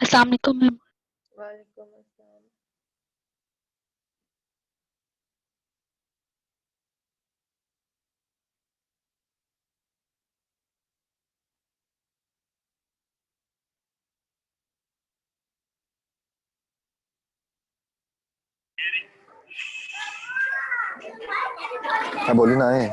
अस्सलाम वालेकुम मैम। वालेकुम अस्सलाम। क्या बोली ना है?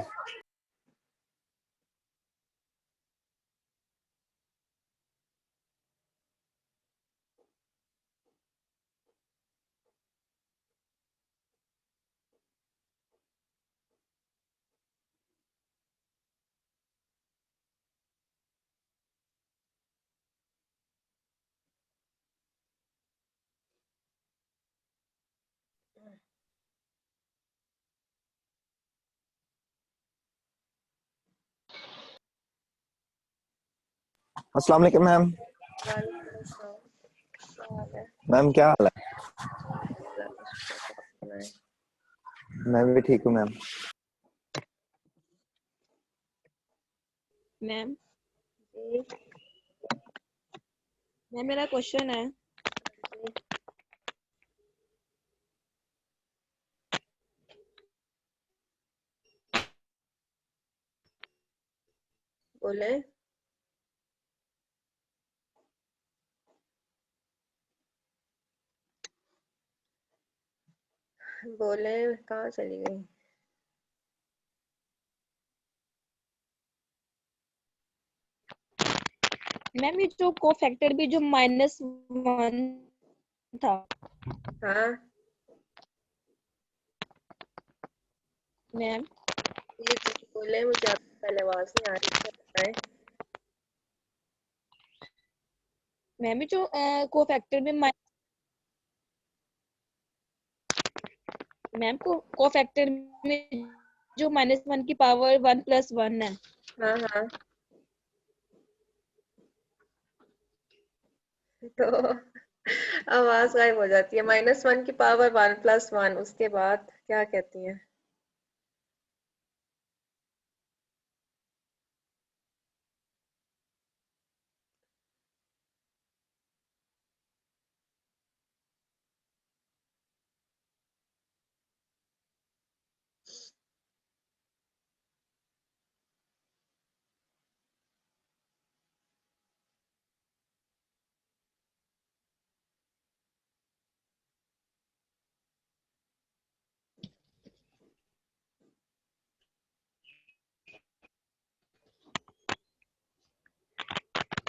अस्सलाम वालेकुम मैम। वालेकुम अस्सलाम। क्या हाल है? मैम क्या हाल है? अल्लाह का शुक्र है, आप सुनाएं। मैं भी ठीक हूँ मैम। मैम जी मैम मेरा क्वेश्चन है। जी बोले। बोले कहाँ चली गई? मैम ये जो को फैक्टर भी जो -1 था हाँ मैम, ये कुछ बोले, मुझे आपकी पहले आवाज नहीं आ रही थी, बताएं। मैम ये जो को फैक्टर में मैम को फैक्टर में जो -1 की पावर 1 + 1 है। हाँ हाँ तो आवाज गायब हो जाती है। -1 की पावर 1 + 1, उसके बाद क्या कहती हैं?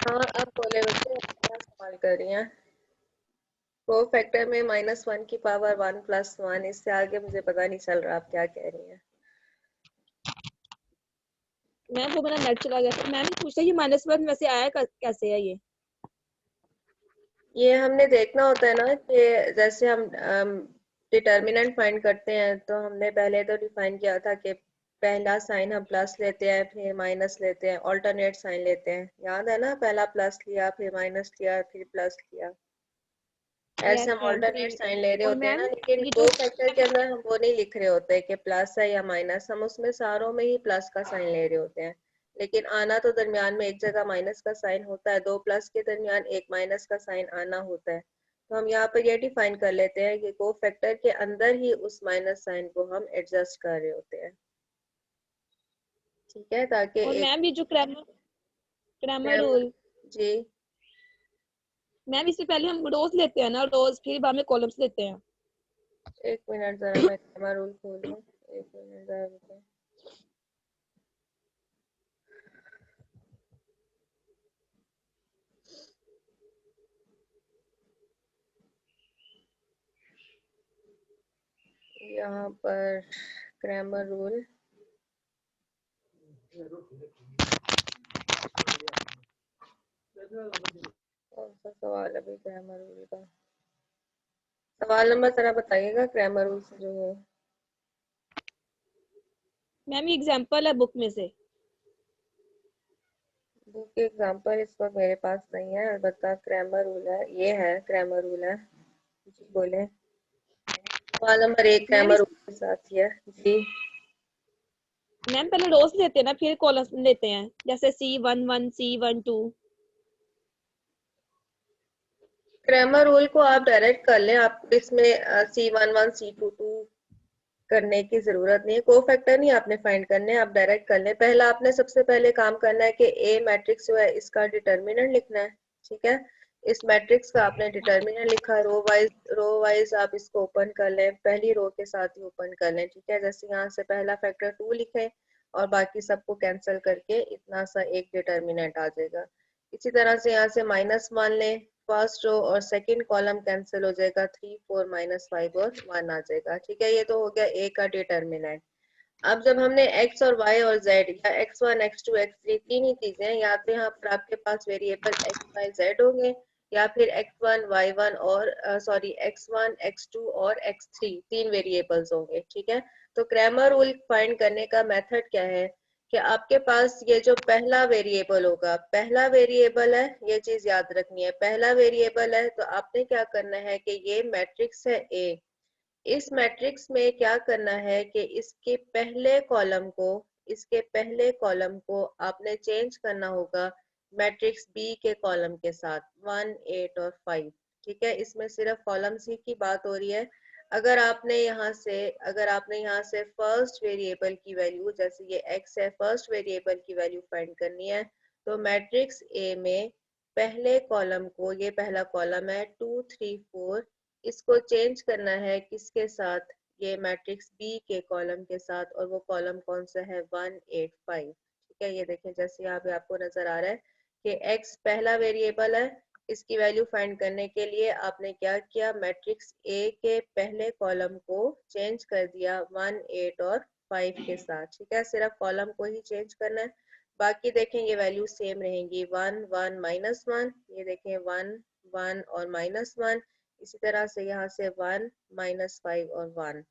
हाँ अब बोले बच्चे, आप क्या सवाल कर रही हैं? को फैक्टर में -1 की पावर 1 + 1, इससे आगे मुझे पता नहीं चल रहा आप क्या कह रही हैं। मैम वो मेरा नेट चला गया था। मैम पूछा ये -1 वैसे आया कैसे है ये हमने देखना होता है ना कि जैसे हम डिटर्मिनेंट फाइंड करते हैं, तो हमने पहले तो डिफाइन किया था कि पहला साइन हम प्लस लेते हैं, फिर माइनस लेते हैं, ऑल्टरनेट साइन लेते हैं। याद है ना? पहला प्लस लिया, फिर माइनस लिया, फिर प्लस लिया। ऐसे यस हम मैम। ऑल्टरनेट साइन ले रहे और होते हैं मैम ना, लेकिन ये को जो फैक्टर के अंदर हम वो नहीं लिख रहे होते कि प्लस है या माइनस, हम उसमें सारों में ही प्लस का साइन ले रहे होते हैं। लेकिन आना तो दरमियान में एक जगह माइनस का साइन होता है, दो प्लस के दरमियान एक माइनस का साइन आना होता है। तो हम यहाँ पर ये डिफाइन कर लेते हैं कि को फैक्टर के अंदर ही उस माइनस साइन को हम एडजस्ट कर रहे होते हैं। ठीक है, ताकि और एक मैम ये जो क्रैमर रूल, जी मैम इससे पहले हम रोज लेते हैं ना, रोज फिर बाद में कॉलम्स लेते हैं। एक मिनट जरा मैं हमारा रूल खोल लूँ। एक मिनट जरा रुको। यहाँ पर क्रैमर रूल, कौन सा सवाल अभी क्रैमर रूल का? सवाल नंबर जरा बताइएगा क्रैमर रूल से जो है। मैम ये एग्जांपल है बुक में से। बुक के एग्जांपल इस वक्त मेरे पास नहीं है, अलबत्ता क्रैमर रूल है, ये है क्रैमर रूल है। जी बोले। सवाल नंबर 1 मैम क्रैमर रूल के साथ ही है। जी मैम पहले रोज लेते हैं ना, फिर कॉलम्स लेते हैं, जैसे C11 C12। क्रैमर रूल को आप डायरेक्ट कर लें, आप इसमें C11 C22 करने की जरूरत नहीं है, कोफैक्टर नहीं आपने फाइंड करने, आप डायरेक्ट कर लें। पहला आपने सबसे पहले काम करना है कि ए मैट्रिक्स जो है इसका डिटर्मिनेंट लिखना है, ठीक है। इस मैट्रिक्स का आपने डिटर्मिनेंट लिखा, रो वाइज आप इसको ओपन कर लें, पहली रो के साथ ही ओपन कर लें, ठीक है। जैसे यहाँ से पहला फैक्टर 2 लिखें और बाकी सबको कैंसिल करके इतना सा एक डिटर्मिनेंट आ जाएगा। इसी तरह से यहाँ से -1 लें, फर्स्ट रो और सेकंड कॉलम कैंसिल हो जाएगा, 3 4 -5 और 1 आ जाएगा, ठीक है। ये तो हो गया ए का डिटर्मिनेंट। अब जब हमने x और y और z या x1 x2 x3 तीन ही चीजें, या तो यहाँ पर आपके पास वेरिएबल x y z होंगे या फिर x1 y1 और x1 x2 और x3 तीन वेरिएबल्स होंगे, ठीक है। तो क्रैमर रूल फाइंड करने का मेथड क्या है कि आपके पास ये जो पहला वेरिएबल होगा, पहला वेरिएबल है, ये चीज याद रखनी है, पहला वेरिएबल है तो आपने क्या करना है कि ये मैट्रिक्स है A, इस मैट्रिक्स में क्या करना है कि इसके पहले कॉलम को आपने चेंज करना होगा मैट्रिक्स बी के कॉलम के साथ 1 8 और 5, ठीक है। इसमें सिर्फ कॉलम्स ही की बात हो रही है। अगर आपने यहाँ से फर्स्ट वेरिएबल की वैल्यू, जैसे ये x है, फर्स्ट वेरिएबल की वैल्यू फाइंड करनी है, तो मैट्रिक्स ए में पहले कॉलम को, ये पहला कॉलम है 2 3 4, इसको चेंज करना है किसके साथ, ये मैट्रिक्स बी के कॉलम के साथ, और वो कॉलम कौन सा है 1 8 5, ठीक है। ये देखें जैसे यहाँ पे आपको नजर आ रहा है कि x पहला वेरिएबल है, इसकी वैल्यू फाइंड करने के लिए आपने क्या किया, मैट्रिक्स ए के पहले कॉलम को चेंज कर दिया 1 8 और 5 के साथ, ठीक है। सिर्फ कॉलम को ही चेंज करना है, बाकी देखें ये वैल्यू सेम रहेंगी, 1 1 -1, ये देखें 1 1 और -1, इसी तरह से यहाँ से 1 -5 और 1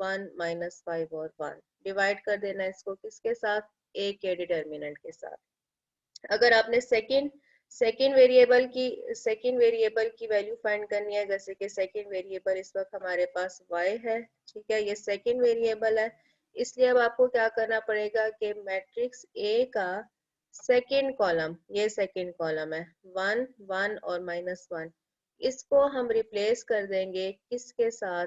1 -5 और 1 डिवाइड कर देना है इसको किसके साथ, ए के डिटर्मिनेंट के साथ। अगर आपने सेकंड वेरिएबल की वैल्यू फाइंड करनी है, जैसे कि सेकंड वेरिएबल इस वक्त हमारे पास y है, ठीक है, ये सेकंड वेरिएबल है, इसलिए अब आपको क्या करना पड़ेगा कि मैट्रिक्स ए का सेकंड कॉलम, ये सेकंड कॉलम है 1 1 और -1, इसको हम रिप्लेस कर देंगे किसके साथ,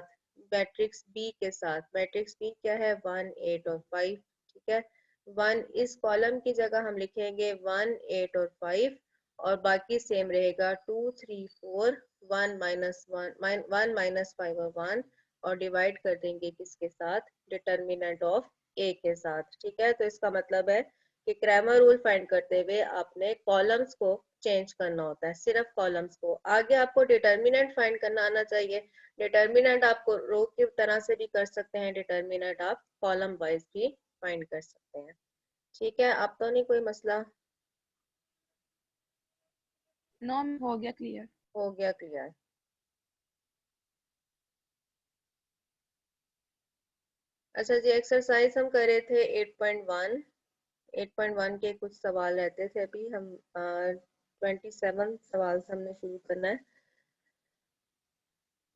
मैट्रिक्स बी के साथ। मैट्रिक्स बी क्या है 1 8 और 5, ठीक है। 1 इस कॉलम की जगह हम लिखेंगे 1 8 और 5, और बाकी सेम रहेगा 2 3 4 1 -5 और 1, और डिवाइड कर देंगे किसके साथ, डिटर्मिनेंट ऑफ ए के साथ, ठीक है। तो इसका मतलब है कि क्रैमर रूल फाइंड करते हुए आपने कॉलम्स को चेंज करना होता है, सिर्फ कॉलम्स को। आगे आपको डिटर्मिनेंट फाइंड करना आना चाहिए। डिटर्मिनेंट आपको रो की तरह से भी कर सकते हैं, डिटर्मिनेंट आप कॉलम वाइज भी फाइंड कर सकते हैं, ठीक है। अब तो नहीं कोई मसला, नो हो गया क्लियर। हो गया क्लियर। अच्छा जी, एक्सरसाइज हम कर रहे थे 8.1 के कुछ सवाल रहते थे, अभी हम 27 सवाल से हमने शुरू करना है।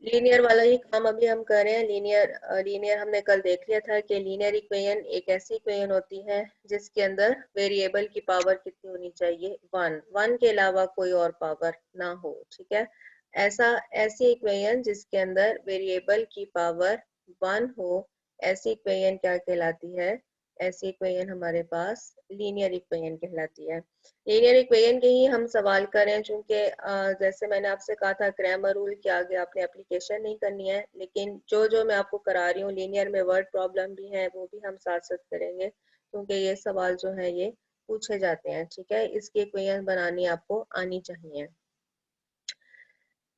लीनियर वाला ही काम अभी हम कर रहे हैं। लीनियर हमने कल देख लिया था कि लीनियर इक्वेशन एक ऐसी इक्वेशन होती है जिसके अंदर वेरिएबल की पावर कितनी होनी चाहिए, 1 के अलावा कोई और पावर ना हो, ठीक है। ऐसी इक्वेशन जिसके अंदर वेरिएबल की पावर 1 हो, ऐसी इक्वेशन क्या कहलाती है, ऐसी इक्वेशन हमारे पास लीनियर इक्वेशन कहलाती है। लीनियर इक्वेशन के ही हम सवाल करें, चूंकि जैसे मैंने आपसे कहा था क्रैमर रूल के आगे आपने एप्लीकेशन नहीं करनी है, लेकिन जो मैं आपको करा रही हूँ लीनियर में वर्ड प्रॉब्लम भी है, वो भी हम साथ साथ करेंगे, क्योंकि ये सवाल जो है ये पूछे जाते हैं, ठीक है। इसकी इक्वेशन बनानी आपको आनी चाहिए।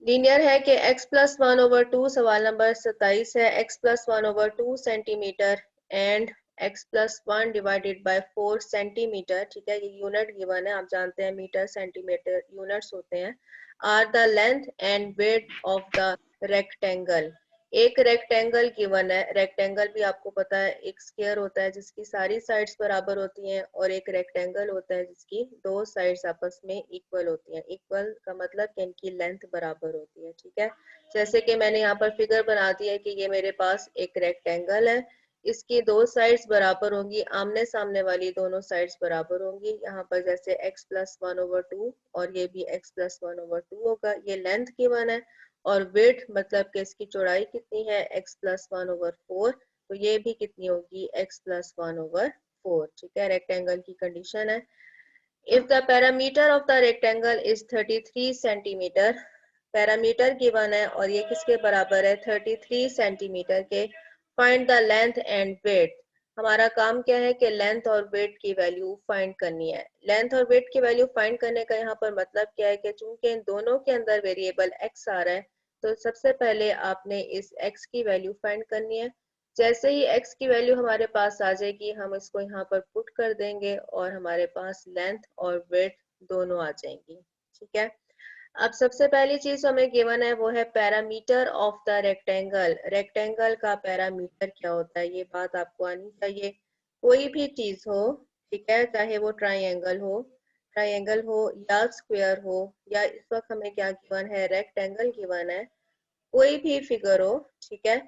लीनियर है कि x+1/2, सवाल नंबर 27 है, x+1/2 centimetre and x+1 divided by 4 centimetre, ठीक है। ये यूनिट गिवन है, आप जानते हैं मीटर सेंटीमीटर यूनिट्स होते हैं। Are the length and width of the rectangle, एक रेक्टेंगल गिवन है। रेक्टेंगल भी आपको पता है एक स्क्वायर होता है जिसकी सारी साइड्स बराबर होती हैं, और एक रेक्टेंगल होता है जिसकी दो साइड्स आपस में इक्वल होती हैं। इक्वल का मतलब कि इनकी लेंथ बराबर होती है, ठीक है। जैसे कि मैंने यहाँ पर फिगर बना दी है कि ये मेरे पास एक रेक्टेंगल है, इसकी दो साइड्स बराबर होंगी, आमने सामने वाली दोनों साइड्स बराबर होंगी। यहाँ पर जैसे x प्लस 1/2 और ये भी x प्लस 1/2 होगा। ये लेंथ गिवन है और विड्थ मतलब कि इसकी चौड़ाई कितनी है x प्लस 1/4, तो ये भी कितनी होगी x प्लस 1/4। ठीक है, रेक्टेंगल की कंडीशन है। If the perimeter of the rectangle is 33 centimetre, parameter given है और ये किसके बराबर है 33 सेंटीमीटर के, find the length and width. हमारा काम क्या है कि लेंथ और विड्थ की वैल्यू फाइंड करनी है। लेंथ और विड्थ की वैल्यू फाइंड करने का यहाँ पर मतलब क्या है कि चूंकि इन दोनों के अंदर वेरिएबल x आ रहा है, तो सबसे पहले आपने इस x की वैल्यू फाइंड करनी है। जैसे ही x की वैल्यू हमारे पास आ जाएगी, हम इसको यहाँ पर पुट कर देंगे और हमारे पास लेंथ और विड्थ दोनों आ जाएंगी। ठीक है, अब सबसे पहली चीज हमें गिवन है वो है parameter of the rectangle. Rectangle का पैरामीटर क्या होता है, ये बात आपको आनी चाहिए। कोई भी चीज हो, ठीक है, चाहे वो ट्राइंगल हो या स्क्वायर हो, या इस वक्त हमें क्या गिवन है, रेक्टेंगल गिवन है। कोई भी फिगर हो, ठीक है,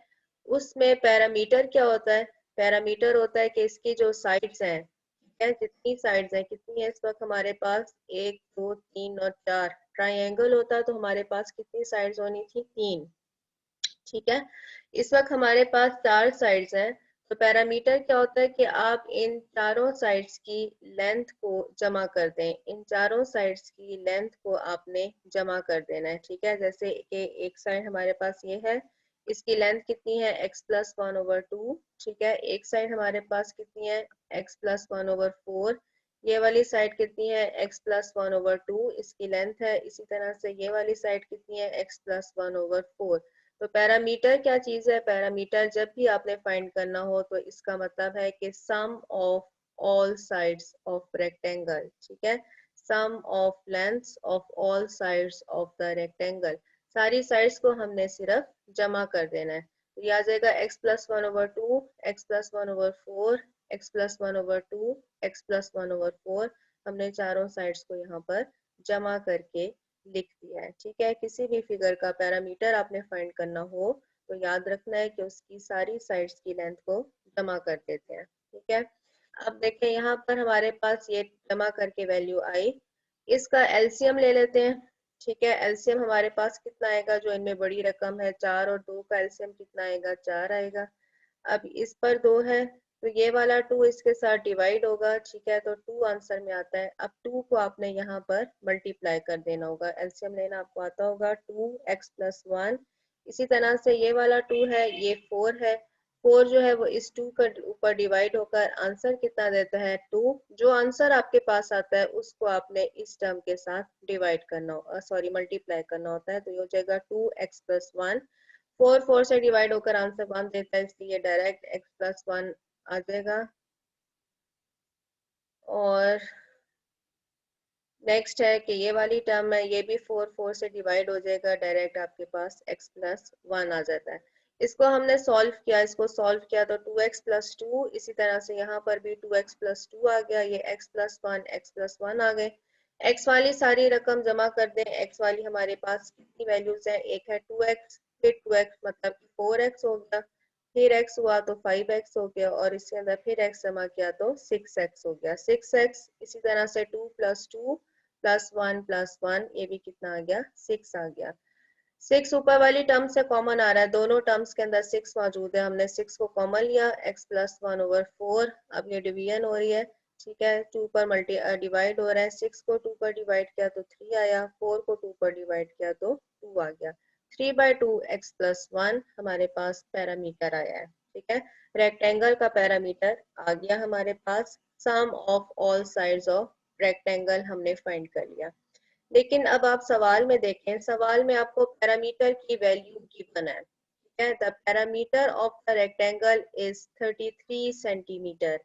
उसमें पैरामीटर क्या होता है, पैरामीटर होता है कि इसकी जो साइड्स हैं, ठीक है, जितनी साइड्स हैं, कितनी है इस वक्त हमारे पास, 1 2 3 और 4। ट्राइंगल होता है तो हमारे पास कितनी साइड्स होनी थी, 3। ठीक है, इस वक्त हमारे पास 4 साइड्स हैं, तो पैरामीटर क्या होता है कि आप इन चारों साइड्स की लेंथ को जमा कर दें। इन चारों साइड्स की लेंथ को आपने जमा कर देना है। ठीक है, जैसे कि एक साइड हमारे पास ये है, इसकी लेंथ कितनी है x प्लस 1/2। ठीक है, एक साइड हमारे पास कितनी है x प्लस 1/4। ये वाली साइड कितनी है x प्लस 1/2, इसकी लेंथ है। इसी तरह से ये वाली साइड कितनी है x प्लस 1/4। तो पैरामीटर क्या चीज है, पैरामीटर जब भी आपने फाइंड करना हो तो इसका मतलब है कि sum of all sides of rectangle. ठीक है, sum of lengths of all sides of the rectangle, सारी साइड्स को हमने सिर्फ जमा कर देना है। तो ये आ जाएगा x plus 1/2, x plus 1/4, x plus 1/2, x plus 1/4। हमने चारों साइड्स को यहाँ पर जमा करके लिख दिया है। ठीक है, किसी भी फिगर का पैरामीटर आपने फाइंड करना हो तो याद रखना है कि उसकी सारी साइड्स की लेंथ को जमा कर देते हैं। ठीक है, अब देखें यहाँ पर हमारे पास ये जमा करके वैल्यू आई, इसका एलसीएम ले लेते हैं। ठीक है, एलसीएम हमारे पास कितना आएगा, जो इनमें बड़ी रकम है 4 और 2 का एलसीएम कितना आएगा, 4 आएगा। अब इस पर 2 है तो ये वाला 2 इसके साथ डिवाइड होगा। ठीक है, तो 2 आंसर में आता है। अब 2 को आपने यहाँ पर मल्टीप्लाई कर देना होगा, एलसीएम लेना आपको आता होगा, 2x प्लस 1। इसी तरह से ये वाला 2 है, ये 4 है। 4 जो है वो इस 2 के ऊपर डिवाइड होकर आंसर कितना देता है, 2। जो आंसर आपके पास आता है उसको आपने इस टर्म के साथ डिवाइड करना, सॉरी मल्टीप्लाई करना होता है। तो ये हो जाएगा 2x प्लस 1। 4 से डिवाइड होकर आंसर 1 देता है, इसलिए डायरेक्ट x प्लस 1 आ जाएगा। और नेक्स्ट है कि ये वाली टर्म है, ये भी 4 से डिवाइड हो जाएगा, डायरेक्ट आपके पास x प्लस 1 आ जाता है। इसको हमने सॉल्व किया तो 2x प्लस 2, इसी तरह से यहाँ पर भी 2x प्लस 2 आ गया, ये x प्लस 1 आ गए। x वाली सारी रकम जमा कर दें। x वाली हमारे पास कितनी वैल्यूज है, एक है 2x, फिर 2x मतलब 4x हो गया, फिर x हुआ तो 5x हो गया, और इसके अंदर फिर x जमा किया तो 6x हो गया, 6x। इसी तरह से 2 प्लस 2 प्लस 1 प्लस 1, ये भी कितना आ गया, 6 आ गया। 6 ऊपर वाली टर्म से कॉमन आ रहा है, दोनों टर्म्स के अंदर 6 मौजूद है, हमने 6 को कॉमन लिया, x प्लस 1/4। अब ये डिवीजन हो रही है। ठीक है, 2 पर डिवाइड हो रहा है, 6 को 2 पर डिवाइड किया तो 3 आया, 4 को 2 पर डिवाइड किया तो 2 आ गया। 3/2 x प्लस 1 हमारे पास पैरामीटर आया है। ठीक है, रेक्टेंगल का पैरामीटर आ गया हमारे पास। Sum of all sides of rectangle हमने फाइंड कर लिया। लेकिन अब आप सवाल में देखें, सवाल में आपको पैरामीटर की वैल्यू गिवन है। ठीक है, the parameter of the rectangle is 33 centimetre.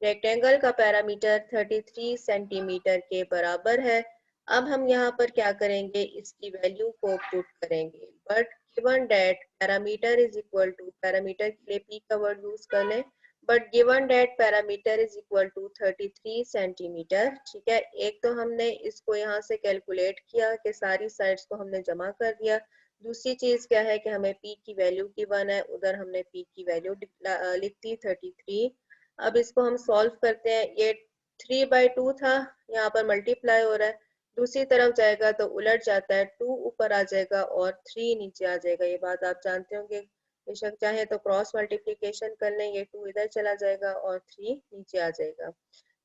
Rectangle का पैरामीटर 33 सेंटीमीटर के बराबर है। अब हम यहाँ पर क्या करेंगे, इसकी वैल्यू को पुट करेंगे। But given that parameter is equal to, parameter के लिए p का वर्ड यूज कर लें, but given that parameter is equal to 33 centimetre. ठीक है, एक तो हमने इसको यहाँ से कैलकुलेट किया कि सारी साइड्स को हमने जमा कर दिया, दूसरी चीज क्या है कि हमें p की वैल्यू गिवन है, उधर हमने p की वैल्यू लिख दी 33। अब इसको हम सॉल्व करते हैं। ये 3/2 था, यहाँ पर मल्टीप्लाई हो रहा है, दूसरी तरफ जाएगा तो उलट जाता है, 2 ऊपर आ जाएगा और 3 नीचे आ जाएगा। ये बात आप जानते होंगे। बेशक चाहे तो क्रॉस मल्टीप्लिकेशन कर लें, ये 2 इधर चला जाएगा और 3 नीचे आ जाएगा।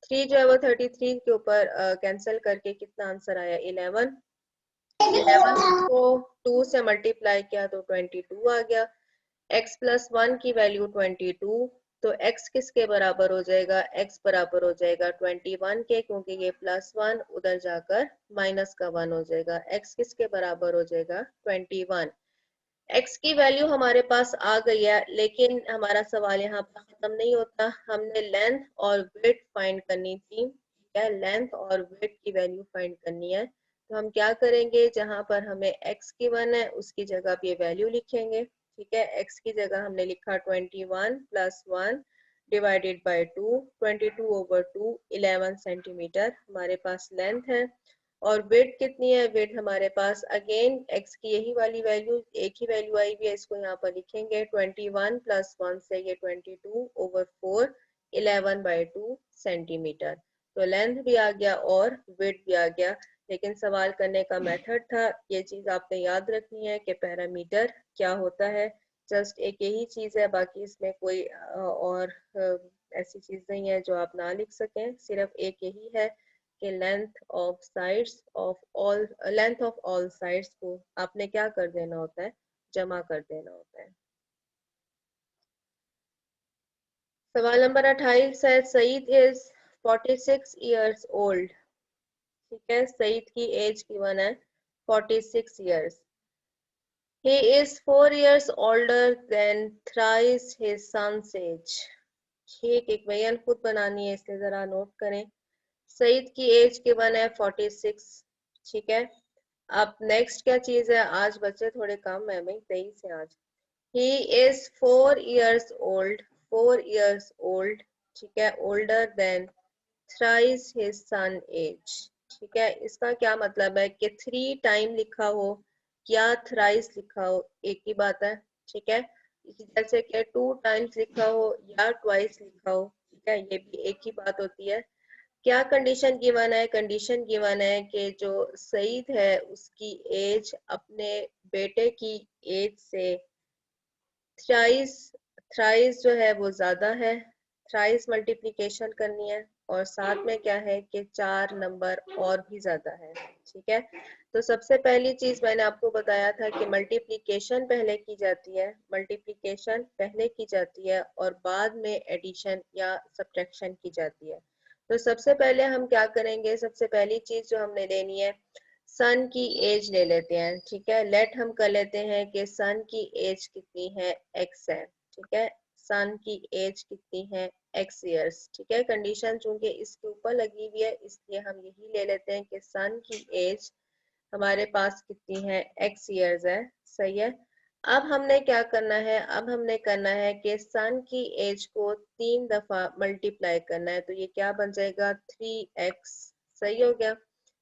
3 जो है वो 33 के ऊपर कैंसिल करके कितना आंसर आया 11। 11 को 2 से मल्टीप्लाई किया तो 22 आ गया। x प्लस 1 की वैल्यू 22, तो x किसके बराबर हो जाएगा, x बराबर हो जाएगा 21 के, क्योंकि ये प्लस 1 उधर जाकर माइनस का 1 हो जाएगा। x किसके बराबर हो जाएगा 21। x की वैल्यू हमारे पास आ गई है, लेकिन हमारा सवाल यहाँ पर खत्म नहीं होता। हमने लेंथ और विड्थ फाइंड करनी थी। क्या लेंथ और विड्थ की वैल्यू फाइंड करनी है, तो हम क्या करेंगे, जहां पर हमें x गिवन है उसकी जगह पे वैल्यू लिखेंगे। ठीक है, x की जगह हमने लिखा 21 प्लस 1 डिवाइडेड बाई 2, 22/2, 11 सेंटीमीटर हमारे पास लेंथ है। और विड्थ कितनी है, विड्थ हमारे पास अगेन x की यही वाली वैल्यू, एक ही वैल्यू आई हुई है, इसको यहाँ पर लिखेंगे 21 प्लस 1 से ये 22/4, 11/2 सेंटीमीटर। तो लेंथ भी आ गया और विड्थ भी आ गया। लेकिन सवाल करने का मेथड था, ये चीज आपने याद रखनी है कि पैरामीटर क्या होता है। जस्ट एक यही चीज है, बाकी इसमें कोई और ऐसी चीज नहीं है जो आप ना लिख सकें। सिर्फ एक यही है कि लेंथ ऑफ ऑल साइड्स को आपने क्या कर देना होता है, जमा कर देना होता है। सवाल नंबर 28 है, सईद इज 46 इयर्स ओल्ड। ठीक है, सईद की एज गिवन है 46 years. He is 4 years older than thrice his son's age. ठीक, एक बयान खुद बनानी है, इसलिए जरा नोट करें। सईद की एज गिवन है 46। ठीक है, अब नेक्स्ट क्या चीज है, आज बच्चे थोड़े कम है भाई, 23 है आज। He is 4 years old, 4 years old, ठीक है, older than thrice his son age। ठीक है, इसका क्या मतलब है कि 3 टाइम लिखा हो या थ्राइस लिखा हो, एक ही बात है। ठीक है, इसी जैसे कि 2 टाइम्स लिखा हो या ट्वाइस लिखा हो, ठीक है, ये भी एक ही बात होती है। क्या कंडीशन गिवन है, कंडीशन गिवन है कि जो सईद है उसकी एज अपने बेटे की एज से थ्राइस थ्राइस जो है वो ज्यादा है। थ्राइस मल्टीप्लिकेशन करनी है और साथ में क्या है कि 4 नंबर और भी ज्यादा है। ठीक है, तो सबसे पहली चीज मैंने आपको बताया था कि मल्टीप्लिकेशन पहले की जाती है, मल्टीप्लिकेशन पहले की जाती है और बाद में एडिशन या सब्ट्रैक्शन की जाती है। तो सबसे पहले हम क्या करेंगे, सबसे पहली चीज जो हमने लेनी है, सन की एज ले लेते हैं। ठीक है, लेट हम कर लेते हैं कि सन की एज कितनी है, एक्स है। ठीक है, सन की एज कितनी है, एक्स ईयर्स। ठीक है, कंडीशन चूंकि इसके ऊपर लगी हुई है इसलिए हम यही ले लेते हैं कि सन की एज हमारे पास कितनी है, एक्स ईयर्स है। सही है, अब हमने क्या करना है, अब हमने करना है कि सन की एज को 3 दफा मल्टीप्लाई करना है, तो ये क्या बन जाएगा 3x। सही हो गया,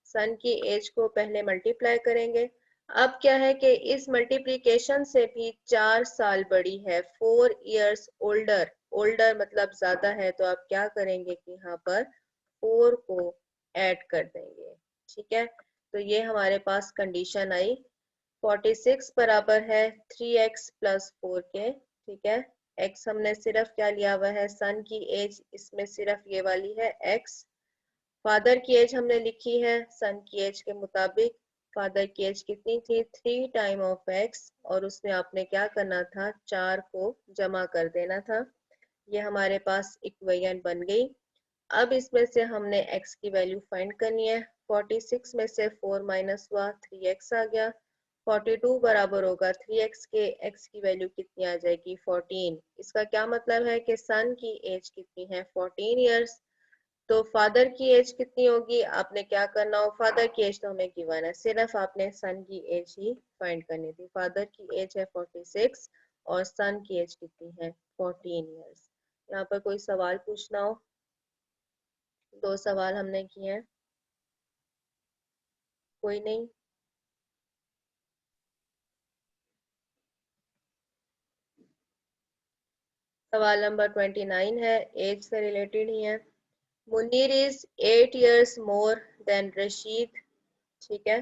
सन की एज को पहले मल्टीप्लाई करेंगे। अब क्या है कि इस मल्टीप्लिकेशन से भी 4 साल बड़ी है, 4 इयर्स ओल्डर, ओल्डर मतलब ज्यादा है, तो आप क्या करेंगे कि यहाँ पर 4 को ऐड कर देंगे। ठीक है, तो ये हमारे पास कंडीशन आई। 46 बराबर है 3x प्लस 4 के। ठीक है, x हमने सिर्फ क्या लिया हुआ है, सन की एज, इसमें सिर्फ ये वाली है x। फादर की एज हमने लिखी है सन की एज के मुताबिक। फादर की एज कितनी थी, 3 टाइम ऑफ एक्स, और उसमें आपने क्या करना था, 4 को जमा कर देना था। ये हमारे पास इक्वेशन बन गई। अब इसमें से हमने x की वैल्यू फाइंड करनी है। 46 में से 4 माइनस हुआ, 3x आ गया। 42 बराबर होगा 3x के, x की वैल्यू कितनी आ जाएगी 14। इसका क्या मतलब है कि सन की एज कितनी है 14 इयर्स। तो फादर की एज कितनी होगी, आपने क्या करना हो, फादर की एज तो हमें गिवन है, सिर्फ आपने सन की एज ही फाइंड करनी थी। फादर की एज है 46 और सन की एज कितनी है 14 इयर्स। यहाँ पर कोई सवाल पूछना हो, 2 सवाल हमने किए हैं, कोई नहीं। सवाल नंबर 29 है, एज से रिलेटेड ही है। Munir is 8 years more than Rashid. ठीक है,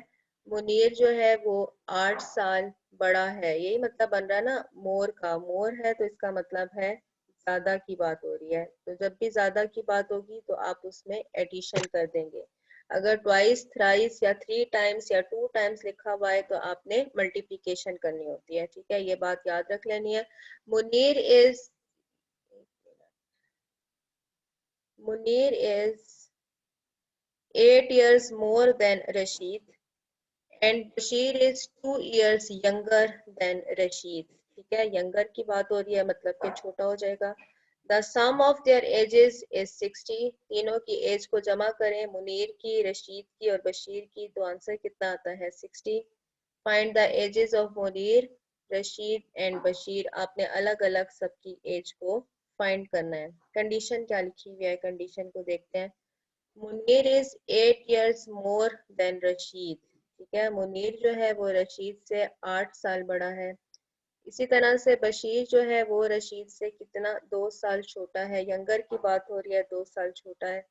मुनीर जो है वो 8 साल बड़ा है, यही मतलब बन रहा है ना मोर का। मोर है तो इसका मतलब है ज्यादा की बात हो रही है, तो जब भी ज्यादा की बात होगी तो आप उसमें एडिशन कर देंगे। अगर ट्वाइस, थ्राइस या 3 टाइम्स या 2 टाइम्स लिखा हुआ है तो आपने मल्टीप्लिकेशन करनी होती है। ठीक है, ये बात याद रख लेनी है। Munir is Munir is 8 years more than Rashid and Bashir is 2 years younger than Rashid. ठीक है, younger की बात हो रही है मतलब कि छोटा हो जाएगा। The sum of their ages is 60. तीनों की एज को जमा करें, मुनीर की, रशीद की और बशीर की, तो आंसर कितना आता है 60. Find the ages of Munir, Rashid and Bashir. आपने अलग अलग सबकी एज को फाइंड करना है। कंडीशन क्या लिखी हुई है, कंडीशन को देखते हैं। Munir is 8 years more than Rashid. ठीक है, मुनीर जो है वो रशीद से 8 साल बड़ा है। इसी तरह से बशीर जो है वो रशीद से कितना 2 साल छोटा है, यंगर की बात हो रही है, 2 साल छोटा है।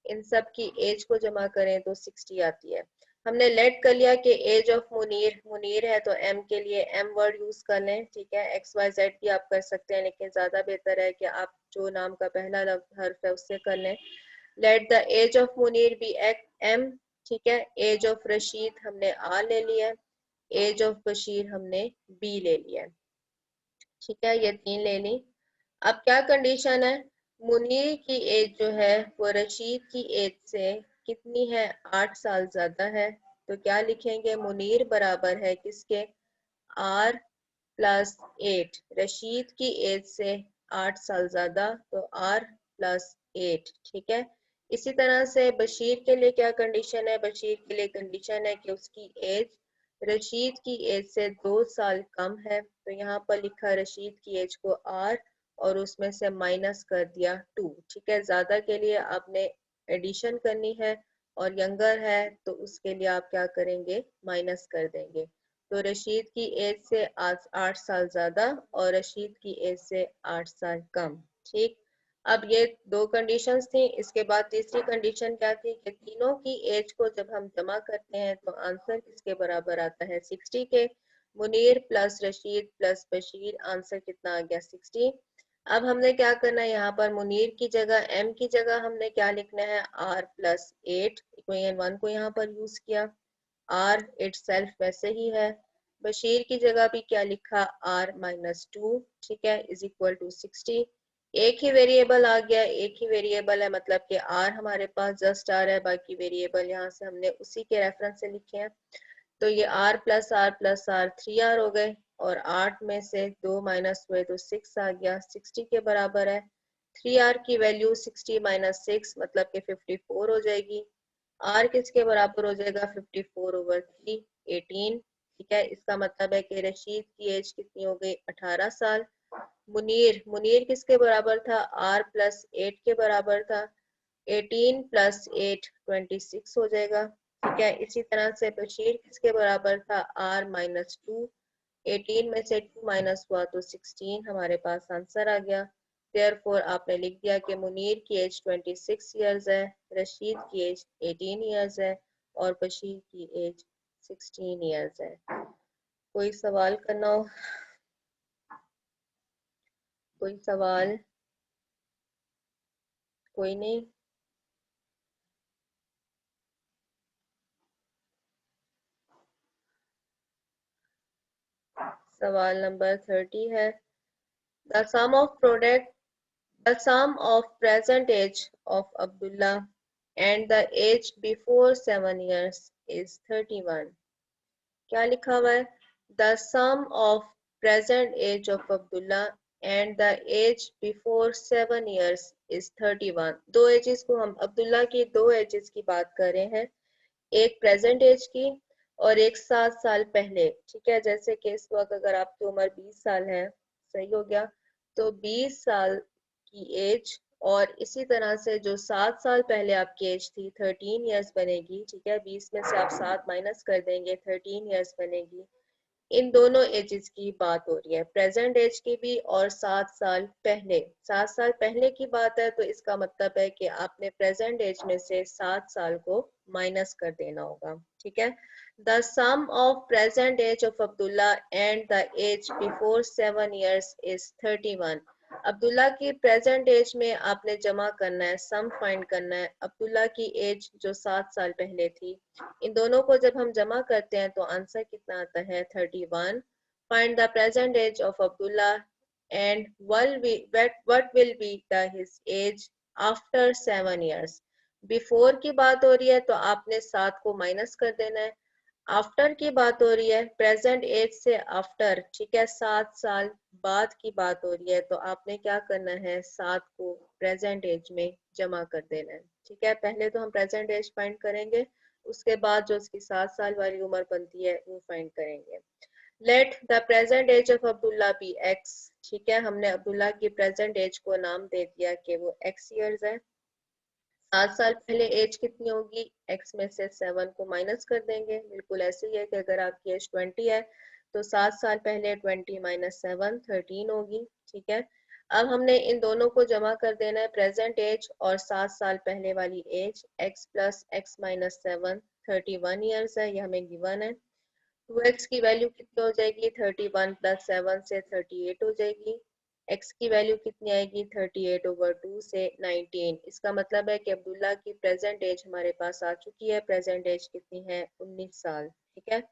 इन सब की एज को जमा करें तो 60 आती है। हमने लेट कर लिया कि एज ऑफ मुनीर, मुनीर है तो एम के लिए एम वर्ड यूज कर लें। ठीक है, एक्स वाई जेड भी आप कर सकते हैं, लेकिन ज्यादा बेहतर है कि आप जो नाम का पहला हर्फ है उससे कर लें। Let the age of Munir be M. ठीक है, एज ऑफ रशीद हमने आर ले लिया है, एज ऑफ बशीर हमने बी ले लिया है। ठीक है, ये 3 ले ली। अब क्या कंडीशन है, मुनीर की एज जो है वो रशीद की एज से कितनी है, 8 साल ज्यादा है। तो क्या लिखेंगे, मुनीर बराबर है किसके, आर प्लस 8। रशीद की एज से 8 साल ज्यादा तो आर प्लस 8। ठीक है, इसी तरह से बशीर के लिए क्या कंडीशन है, बशीर के लिए कंडीशन है कि उसकी एज रशीद की एज से 2 साल कम है। तो यहाँ पर लिखा रशीद की एज को आर और उसमें से माइनस कर दिया 2। ठीक है, ज्यादा के लिए आपने एडिशन करनी है और यंगर है तो उसके लिए आप क्या करेंगे, माइनस कर देंगे। तो रशीद की एज से 8 साल ज्यादा और रशीद की एज से 8 साल कम। ठीक, अब ये 2 कंडीशंस थी। इसके बाद तीसरी कंडीशन क्या थी कि तीनों की एज को जब हम जमा करते हैं तो आंसर किसके बराबर आता है, 60 के। Munir plus Rashid plus Bashir, answer कितना आ गया 60। अब हमने क्या करना है, यहाँ पर मुनीर की जगह एम की जगह हमने क्या लिखना है, आर प्लस 8, इक्वेशन 1 को यहाँ पर यूज किया। आर इटसेल्फ वैसे ही है। बशीर की जगह भी क्या लिखा, आर माइनस 2। ठीक है, इज इक्वल टू 60। एक ही वेरिएबल आ गया, एक ही वेरिएबल है मतलब कि आर हमारे पास जस्ट आ रहा है, बाकी वेरिएबल यहाँ से हमने उसी के रेफरेंस से लिखे हैं। तो ये R plus R plus R 3R हो गए और 8 में से 2 माइनस हुए तो 6 आ गया, 60 के बराबर है। 3R की वैल्यू 60 माइनस 6 मतलब कि 54 हो जाएगी। आर किसके बराबर हो जाएगा, 54/3, 18। ठीक है, इसका मतलब है कि रशीद की एज कितनी हो गई, 18 साल। मुनीर, मुनीर किसके बराबर था, आर प्लस 8 के बराबर था। 18 प्लस 8 26 हो जाएगा। ठीक है, इसी तरह से बशीर किसके बराबर था, आर माइनस 2। 18 में से 2 माइनस हुआ तो 16, हमारे पास आंसर आ गया। देयरफॉर आपने लिख दिया कि मुनीर की एज 26 इयर्स है, रशीद की एज 18 इयर्स है और बशीर की एज 16 इयर्स है। कोई सवाल करना हो, कोई सवाल, कोई नहीं। सवाल नंबर 30 है, the sum of product The sum of present age of Abdullah and the age before 7 years is 31. क्या लिखा हुआ है, The sum of present age of Abdullah and the age before 7 years is 31. दो एजेस को हम, अब्दुल्ला की 2 edges की बात कर रहे हैं, एक प्रेजेंट एज की और एक 7 साल पहले। ठीक है, जैसे कि इस वक्त अगर आपकी उम्र 20 साल है, सही हो गया, तो 20 साल की एज और इसी तरह से जो 7 साल पहले आपकी एज थी 13 इयर्स बनेगी। ठीक है, 20 में से आप 7 माइनस कर देंगे, 13 इयर्स बनेगी। इन दोनों एजेस की बात हो रही है, प्रेजेंट एज की भी और 7 साल पहले। 7 साल पहले की बात है तो इसका मतलब है कि आपने प्रेजेंट एज में से 7 साल को माइनस कर देना होगा, ठीक है। The sum of present age of Abdullah and the age before 7 years is 31। Abdullah की प्रेजेंट एज में आपने जमा करना है, सम फाइंड करना है अब्दुल्ला की एज जो 7 साल पहले थी। इन दोनों को जब हम जमा करते हैं तो आंसर कितना आता है 31। Find the present age of Abdullah and what will be the his age after 7 years। Before की बात हो रही है तो आपने 7 को माइनस कर देना है, आफ्टर की बात हो रही है प्रेजेंट एज से आफ्टर, ठीक है, 7 साल बाद की बात हो रही है तो आपने क्या करना है 7 को प्रेजेंट एज में जमा कर देना है, ठीक है। पहले तो हम प्रेजेंट एज फाइंड करेंगे, उसके बाद जो उसकी 7 साल वाली उम्र बनती है वो फाइंड करेंगे। Let the present age of Abdullah be X, ठीक है, हमने अब्दुल्ला की प्रेजेंट एज को नाम दे दिया कि वो एक्स ईयर्स है। 7 साल पहले एज कितनी होगी, एक्स में से 7 को माइनस कर देंगे, बिल्कुल ऐसे ही है कि अगर आपकी एज 20 है तो 7 साल पहले 20 माइनस 7 13 होगी, ठीक है। अब हमने इन दोनों को जमा कर देना है, प्रेजेंट एज और 7 साल पहले वाली age, x plus X minus 7 31 years है, ये हमें गिवन है। 2x की वैल्यू कितनी हो जाएगी, 31 प्लस 7 से 38 हो जाएगी। x की वैल्यू कितनी आएगी, 38/2 से 19। इसका मतलब है कि अब्दुल्ला की प्रेजेंट एज हमारे पास आ चुकी है, प्रेजेंट एज कितनी है 19 साल, ठीक है।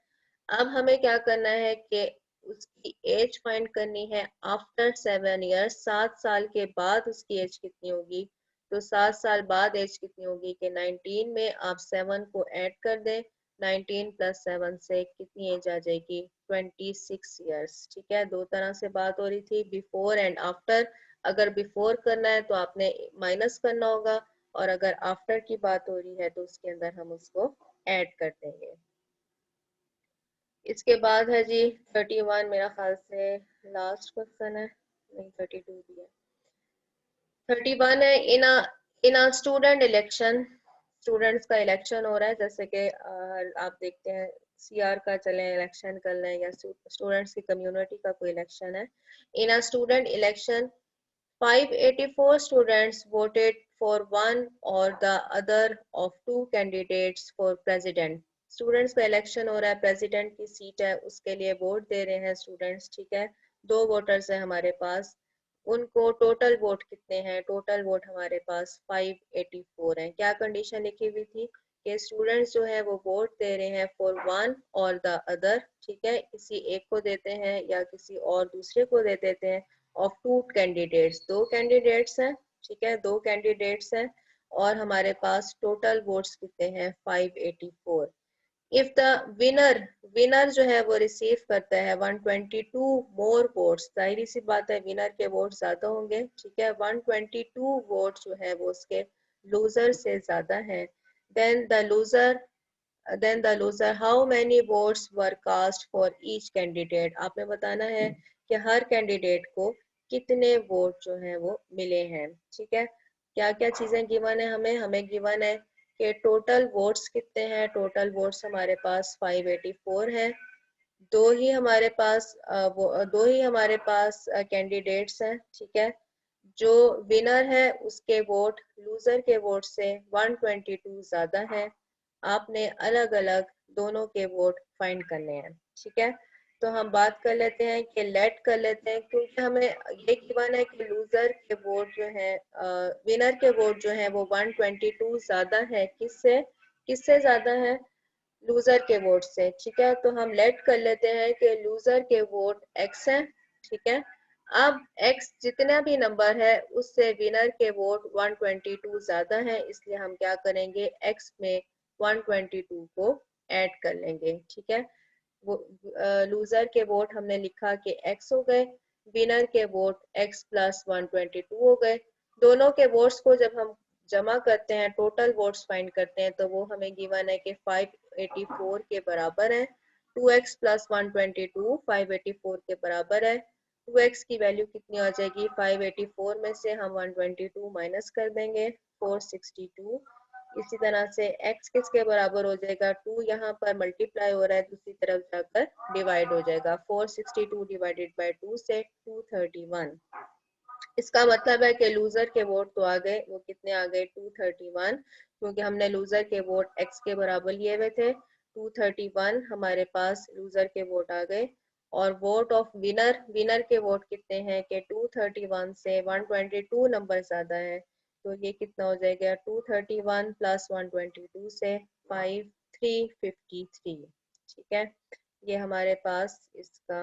अब हमें क्या करना है कि उसकी एज फाइंड करनी है आफ्टर 7 years, 7 साल के बाद उसकी एज कितनी होगी। तो 7 साल बाद एज कितनी होगी कि 19 में आप 7 को ऐड कर दें, 19 प्लस 7 से कितनी एज आ जाएगी 26 years, ठीक है। दो तरह से बात हो रही थी, बिफोर एंड आफ्टर। अगर बिफोर करना है तो आपने माइनस करना होगा, और अगर आफ्टर की बात हो रही है तो उसके अंदर हम उसको ऐड कर देंगे। इसके बाद है जी 31, मेरा ख्याल से लास्ट क्वेश्चन है, नहीं 32 भी है। 31 है, in a student election, students का इलेक्शन हो रहा है, जैसे कि आप देखते हैं सीआर का चले इलेक्शन कर लें या स्टूडेंट्स की कम्युनिटी का कोई इलेक्शन है। In a student election 584 students voted for one or the other of two candidates for president। Students का इलेक्शन हो रहा है, प्रेसिडेंट की सीट है उसके लिए वोट दे रहे हैं स्टूडेंट्स, ठीक है। दो वोटर्स हैं हमारे पास, उनको टोटल वोट कितने हैं, टोटल वोट हमारे पास 584 हैं। क्या कंडीशन लिखी हुई थी कि स्टूडेंट्स जो है वो वोट दे रहे हैं फॉर वन और द अदर, ठीक है, किसी एक को देते हैं या किसी और दूसरे को दे देते हैं, ऑफ टू कैंडिडेट्स, दो कैंडिडेट्स हैं, ठीक है, दो कैंडिडेट्स हैं, और हमारे पास टोटल वोट्स कितने हैं 584। इफ द विनर, विनर जो है वो रिसीव करता है 122 मोर वोट्स, जाहिर सी बात है विनर के वोट ज्यादा होंगे, ठीक है, 122 वोट जो है वो उसके लूजर से ज्यादा है। Then the loser how many votes were cast for each candidate, आपने बताना है कि हर कैंडिडेट को कितने वोट जो है वो मिले हैं, ठीक है। क्या क्या चीजें गिवन है, हमें गिवन है कि टोटल वोट्स कितने हैं, टोटल वोट्स हमारे पास 584 है। दो ही हमारे पास कैंडिडेट्स हैं, ठीक है। जो विनर है उसके वोट लूजर के वोट से 122 ज्यादा है। आपने अलग अलग दोनों के वोट फाइंड करने हैं, ठीक है। तो हम बात कर लेते हैं कि लेट कर लेते हैं, क्योंकि हमें ये गिवन है कि लूजर के वोट जो है विनर के वोट जो है वो 122 ज्यादा है, किससे किससे ज्यादा है, लूजर के वोट से, ठीक है। तो हम लेट कर लेते हैं कि लूजर के वोट एक्स है, ठीक है। अब एक्स जितना भी नंबर है उससे विनर के वोट 122 ज्यादा है, इसलिए हम क्या करेंगे एक्स में 122 को ऐड कर लेंगे, ठीक है। वो लूजर के वोट हमने लिखा कि एक्स हो गए, विनर के वोट एक्स प्लस 122 हो गए। दोनों के वोट्स को जब हम जमा करते हैं, टोटल वोट्स फाइंड करते हैं, तो वो हमें गिवन है कि 584 के बराबर है। 2x प्लस 122 584 के बराबर है। 2x की वैल्यू कितनी आ जाएगी, 584 में से हम 122 माइनस कर देंगे 462, इसी तरह से x किसके बराबर हो जाएगा, 2 यहाँ पर मल्टीप्लाई हो रहा है, दूसरी तरफ जाकर डिवाइड हो जाएगा। 462 डिवाइडेड बाय 2 से 231। इसका मतलब है कि लूजर के वोट तो आ गए, वो कितने आ गए, 231, क्योंकि हमने लूजर के वोट x के बराबर लिए हुए थे। 231 हमारे पास लूजर के वोट आ गए। और वोट ऑफ विनर, विनर के वोट कितने हैं कि 231 से 122 नंबर ज्यादा है, तो ये कितना हो जाएगा, 231 प्लस 122 से 5353। ठीक है, ये हमारे पास इसका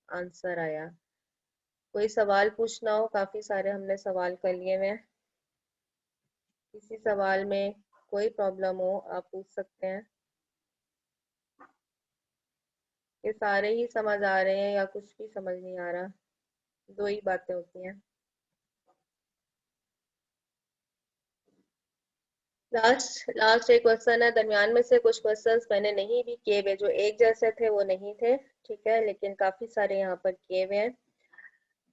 आंसर आया। कोई सवाल पूछना हो, काफी सारे हमने सवाल कर लिए हुए हैं। किसी सवाल में कोई प्रॉब्लम हो आप पूछ सकते हैं। ये सारे ही समझ आ रहे हैं या कुछ भी समझ नहीं आ रहा, दो ही बातें होती हैं। लास्ट एक क्वेश्चन है, दरमियान में से कुछ क्वेश्चंस मैंने नहीं भी किए हुए, जो एक जैसे थे वो नहीं थे, ठीक है, लेकिन काफी सारे यहाँ पर किए हुए हैं।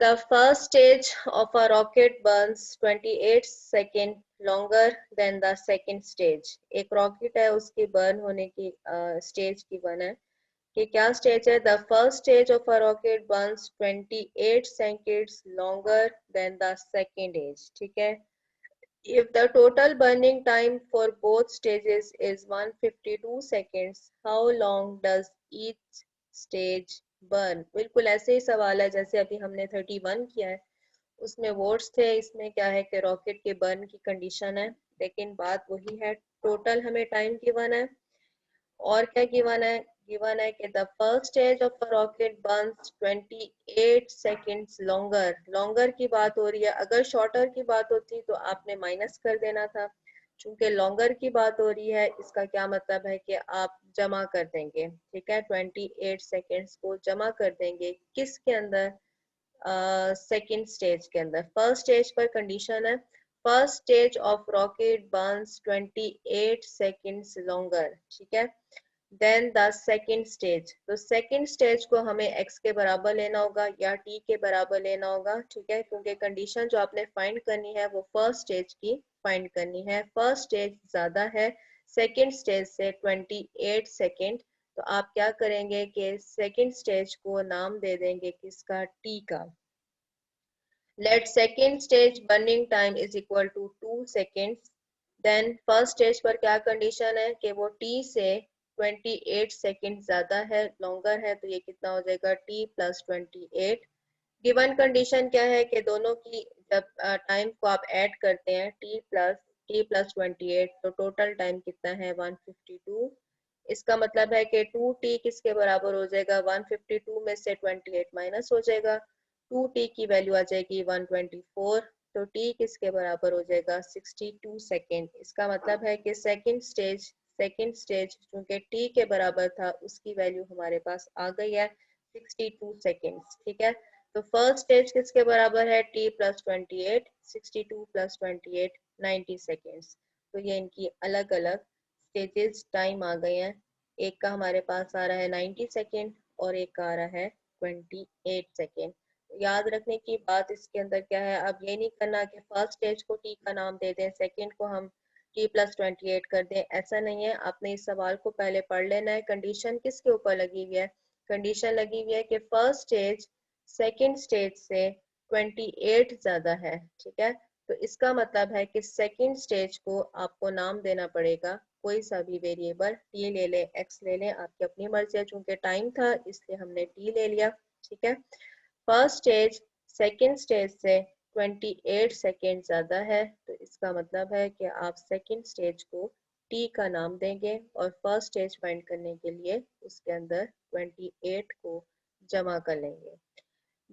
The first stage of a rocket burns 28 seconds longer than the second stage. एक रॉकेट है, उसकी बर्न होने की स्टेज की वन है कि क्या स्टेज है। The first stage of a rocket burns 28 seconds longer than the second stage. ठीक है, if the total burning time for both stages is 152 seconds, how long does each stage burn? बिल्कुल ऐसे ही सवाल है जैसे अभी हमने 31 किया है, उसमें वोट्स थे, इसमें क्या है कि रॉकेट के बर्न की कंडीशन है, लेकिन बात वही है, टोटल हमें टाइम गिवन है। और क्या गिवन है, गिवन है कि the first stage of a rocket Burns 28 seconds longer. Longer की बात हो रही है, अगर शॉर्टर की बात होती तो आपने माइनस कर देना था, चूंकि लॉन्गर की बात हो रही है, इसका क्या मतलब है कि आप जमा कर देंगे। ठीक है, 28 सेकंड्स को जमा कर देंगे किसके अंदर, सेकंड स्टेज के अंदर। फर्स्ट स्टेज पर कंडीशन है, first stage of rocket Burns 28 seconds longer. ठीक है, देन द सेकंड स्टेज, तो सेकंड स्टेज को हमें x के बराबर लेना होगा या t के बराबर लेना होगा। ठीक है, क्योंकि कंडीशन जो आपने फाइंड करनी है वो फर्स्ट स्टेज की फाइंड करनी है। फर्स्ट स्टेज ज्यादा है सेकंड स्टेज से 28 सेकंड, तो आप क्या करेंगे कि सेकंड स्टेज को नाम दे देंगे किसका, t का। Let second stage burning time is equal to 2 seconds. Then first stage पर क्या कंडीशन है कि वो t से 28 सेकंड ज्यादा है, लॉन्गर है, तो ये कितना हो जाएगा, t प्लस 28। गिवन कंडीशन क्या है कि दोनों की जब टाइम को आप ऐड करते हैं t प्लस 28, तो टोटल टाइम कितना है, 152। इसका मतलब है कि 2t किसके बराबर हो जाएगा, 152 में से 28 माइनस हो जाएगा, 2t की वैल्यू आ जाएगी 124, तो t किसके बराबर हो जाएगा, 62 सेकेंड। इसका मतलब है कि सेकंड स्टेज चूंकि t के बराबर था, उसकी वैल्यू हमारे पास आ गई है 62 सेकेंड्स। ठीक है, तो फर्स्ट स्टेज किसके बराबर है, t प्लस 28, 62 प्लस 28 90 सेकेंड्स। तो ये इनकी अलग अलग स्टेजेस टाइम आ गए हैं, एक का हमारे पास आ रहा है 90 सेकेंड और एक का आ रहा है 28 सेकेंड। याद रखने की बात इसके अंदर क्या है, अब ये नहीं करना कि फर्स्ट स्टेज को टी का नाम दे दें, सेकेंड को हम टी प्लस 28 कर दें, ऐसा नहीं है। आपने इस सवाल को पहले पढ़ लेना है। कंडीशन किसके ऊपर लगी हुई है, कंडीशन लगी हुई है कि फर्स्ट स्टेज सेकेंड स्टेज से 28 ज्यादा है। ठीक है, तो इसका मतलब है कि सेकेंड स्टेज को आपको नाम देना पड़ेगा कोई सा भी वेरिएबल, टी ले लें, एक्स ले लें, आपकी अपनी मर्जी है, चूंकि टाइम था इसलिए हमने टी ले लिया। ठीक है, फर्स्ट स्टेज सेकेंड स्टेज से 28 सेकेंड ज्यादा है, तो इसका मतलब है कि आप सेकेंड स्टेज को टी का नाम देंगे और फर्स्ट स्टेज फाइंड करने के लिए उसके अंदर 28 को जमा कर लेंगे।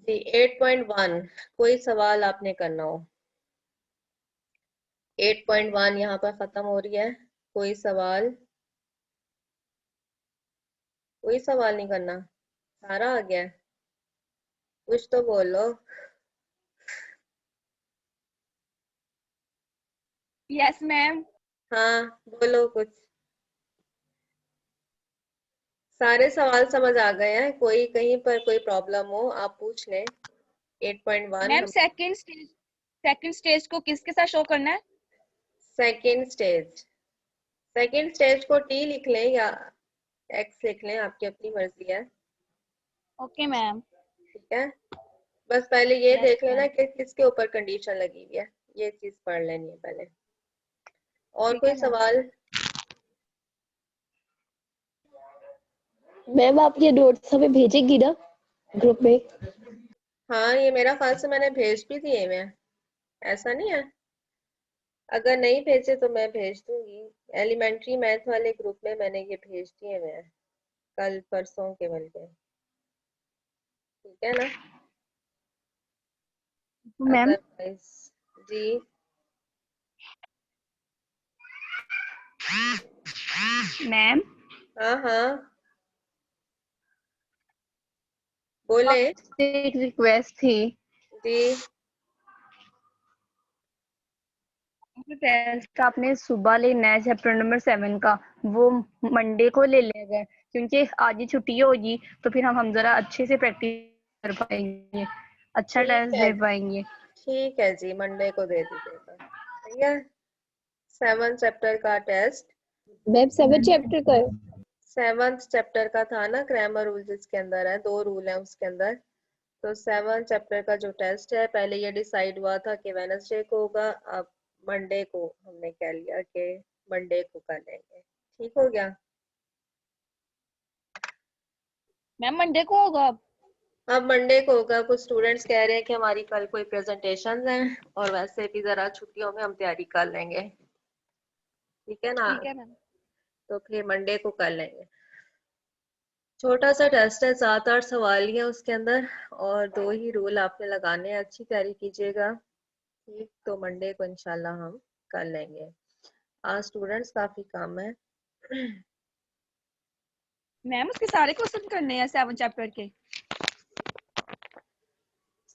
जी 8.1, कोई सवाल आपने करना हो, 8.1 यहाँ पर खत्म हो रही है। कोई सवाल, कोई सवाल नहीं करना, सारा आ गया, कुछ तो बोलो। Yes ma'am. हाँ बोलो कुछ, सारे सवाल समझ आ गए हैं, कोई कहीं पर कोई प्रॉब्लम हो आप पूछ लें। 8.1 मैम हम सेकंड स्टेज को किसके साथ शो करना है? सेकेंड स्टेज सेकंड स्टेज को टी लिख लें या एक्स लिख लें, आपकी अपनी मर्जी है। Okay ma'am. ठीक है, बस पहले ये यस देख लेना मैम। कि किसके ऊपर कंडीशन लगी हुई है, ये चीज पढ़ लेनी है पहले। और ठीक कोई है मैम। सवाल? मैम आप ये नोट्स हमें भेजेंगी ना ग्रुप में? हाँ, ये मेरा ख्याल से मैंने भेज भी दिए मैं, ऐसा नहीं है। अगर नहीं भेजे तो मैं भेज दूंगी। एलिमेंट्री मैथ वाले ग्रुप में मैंने ये भेज दिए मैं, कल परसों के बल्कि। ठीक है ना? मैम अदरवाइज जी। मैम हाँ हाँ, बोले आपसे एक रिक्वेस्ट थी। जी। टेस्ट आपने सुबह लेना है चैप्टर नंबर 7 का, वो मंडे को ले लेंगे क्योंकि आज ही छुट्टी होगी तो फिर हम जरा अच्छे से प्रैक्टिस कर पाएंगे, अच्छा टेस्ट दे पाएंगे। ठीक है जी, मंडे को दे दीजिएगा। सही है। 7 चैप्टर का टेस्ट। मैम 7 चैप्टर का है? 7th चैप्टर का था ना, ग्रामर रूल जिसके अंदर है, 2 रूल है उसके अंदर। तो 7 चैप्टर का जो टेस्ट है, पहले ये डिसाइड हुआ था कि वेडनेसडे को होगा, अब मंडे को हमने कह लिया कि मंडे को कर लेंगे। ठीक हो गया? मैम मंडे को होगा? अब मंडे को होगा। कुछ स्टूडेंट्स कह रहे हैं कि हमारी कल कोई प्रेजेंटेशंस हैं और वैसे भी जरा छुट्टियों में हम तैयारी कर लेंगे। ठीक है ना? ठीक है मैम। तो फिर मंडे को कर लेंगे। छोटा सा टेस्ट है, 7-8 सवाल ही है उसके अंदर और 2 ही रूल आपने लगाने हैं। अच्छी तैयारी कीजिएगा। ठीक, तो मंडे को इंशाल्लाह हम कर लेंगे। आज स्टूडेंट्स काफी कम है। मैम उसके सारे क्वेश्चन करने हैं 7 चैप्टर के?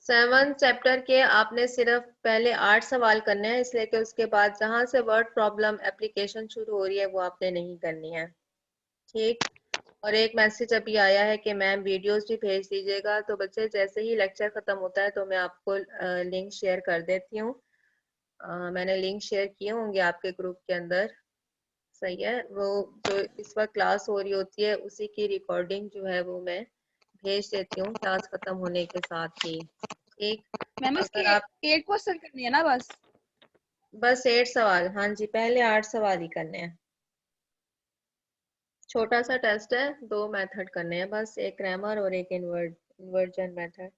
7 चैप्टर के आपने सिर्फ पहले 8 सवाल करने हैं, इसलिए कि उसके बाद जहां से वर्ड प्रॉब्लम एप्लीकेशन शुरू हो रही है वो आपने नहीं करनी है। ठीक। और एक मैसेज अभी आया है कि मैम वीडियोस भी भेज दीजिएगा। तो बच्चे जैसे ही लेक्चर खत्म होता है तो मैं आपको लिंक शेयर कर देती हूँ। मैंने लिंक शेयर किए होंगे आपके ग्रुप के अंदर। सही है। वो जो इस वक्त क्लास हो रही होती है उसी की रिकॉर्डिंग जो है वो मैं भेज देती हूँ क्लास खत्म होने के साथ ही। ठीक। मैम अगर इसके आप 8 क्वेश्चन करने हैं ना बस? बस 8 सवाल, हाँ जी, पहले 8 सवाल ही करने हैं। छोटा सा टेस्ट है, 2 मेथड करने हैं बस, एक ग्रामर और एक इन्वर्जन मेथड।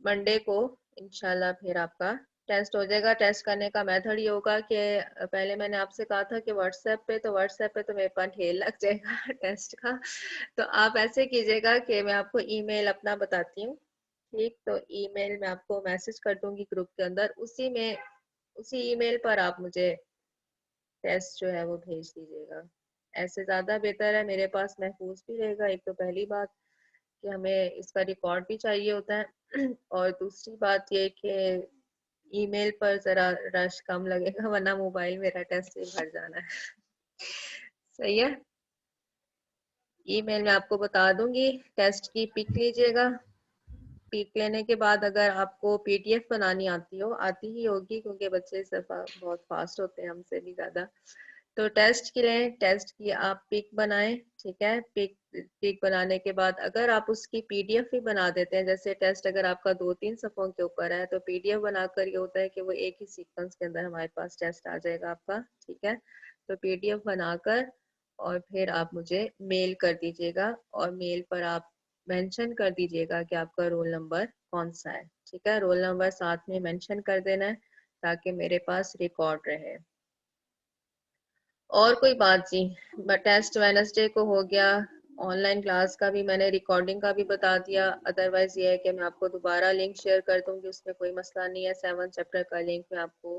मंडे को इंशाल्लाह फिर आपका टेस्ट हो जाएगा। टेस्ट करने का मेथड ये होगा कि पहले मैंने आपसे कहा था कि व्हाट्सएप पे तो मेरे पास ढेर लग जाएगा टेस्ट का। तो आप ऐसे कीजिएगा कि मैं आपको ईमेल अपना बताती हूँ। ठीक, तो ईमेल मैं आपको मैसेज कर दूंगी ग्रुप के अंदर, उसी ईमेल पर आप मुझे टेस्ट जो है वो भेज दीजिएगा। ऐसे ज़्यादा बेहतर है, मेरे पास महफूज भी रहेगा। एक तो पहली बात कि हमें इसका रिकॉर्ड भी चाहिए होता है और दूसरी बात ये कि ईमेल पर ज़रा रश कम लगेगा, वरना मोबाइल मेरा टेस्ट से भर जाना है। सही है। ईमेल में आपको बता दूंगी, टेस्ट की पिक लीजिएगा। पिक लेने के बाद अगर आपको पीडीएफ बनानी आती ही होगी क्योंकि बच्चे इस दफा बहुत फास्ट होते हैं हमसे भी ज्यादा। तो टेस्ट के लिए टेस्ट की आप पिक बनाएं। ठीक है। पिक बनाने के बाद अगर आप उसकी पीडीएफ भी बना देते हैं, जैसे टेस्ट अगर आपका 2-3 सफ़ों के ऊपर है तो पीडीएफ बनाकर ये होता है कि वो एक ही सीक्वेंस के अंदर हमारे पास टेस्ट आ जाएगा आपका। ठीक है। तो पीडीएफ बनाकर और फिर आप मुझे मेल कर दीजिएगा और मेल पर आप मेंशन कर दीजिएगा कि आपका रोल नंबर कौन सा है। ठीक है। रोल नंबर साथ में मेंशन कर देना है ताकि मेरे पास रिकॉर्ड रहे। और कोई बात जी? टेस्ट वेडनेसडे को हो गया। ऑनलाइन क्लास का भी मैंने रिकॉर्डिंग का भी बता दिया। अदरवाइज ये है कि मैं आपको दोबारा लिंक शेयर कर दूंगी, उसमें कोई मसला नहीं है। 7 चैप्टर का लिंक मैं आपको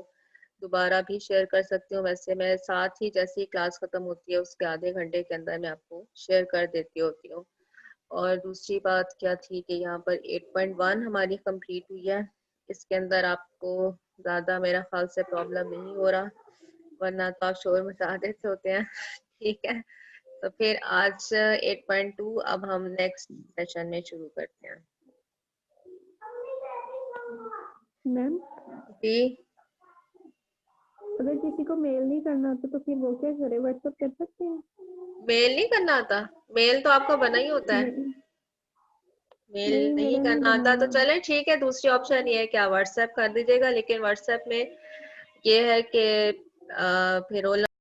दोबारा भी शेयर कर सकती हूँ। वैसे मैं साथ ही जैसे ही क्लास खत्म होती है उसके आधे घंटे के अंदर मैं आपको शेयर कर देती होती हूँ। और दूसरी बात क्या थी कि यहाँ पर 8.1 हमारी कंप्लीट हुई है। इसके अंदर आपको ज़्यादा मेरा ख्याल से प्रॉब्लम नहीं हो रहा, वरना तो आप शोर मचा देते होते हैं। ठीक है। तो फिर आज 8.2 अब हम नेक्स्ट सेशन में शुरू करते हैं। मैम जी अगर किसी को मेल नहीं करना आता तो फिर वो क्या करे, व्हाट्सएप कर सकते हैं? मेल नहीं करना आता? मेल तो आपका बना ही होता है। नहीं मेल नहीं, नहीं मेरा नहीं करना बना आता तो हुआ। चले ठीक है, दूसरी ऑप्शन ये है कि आप व्हाट्सएप कर दीजिएगा, लेकिन व्हाट्सएप में ये है कि फिर वो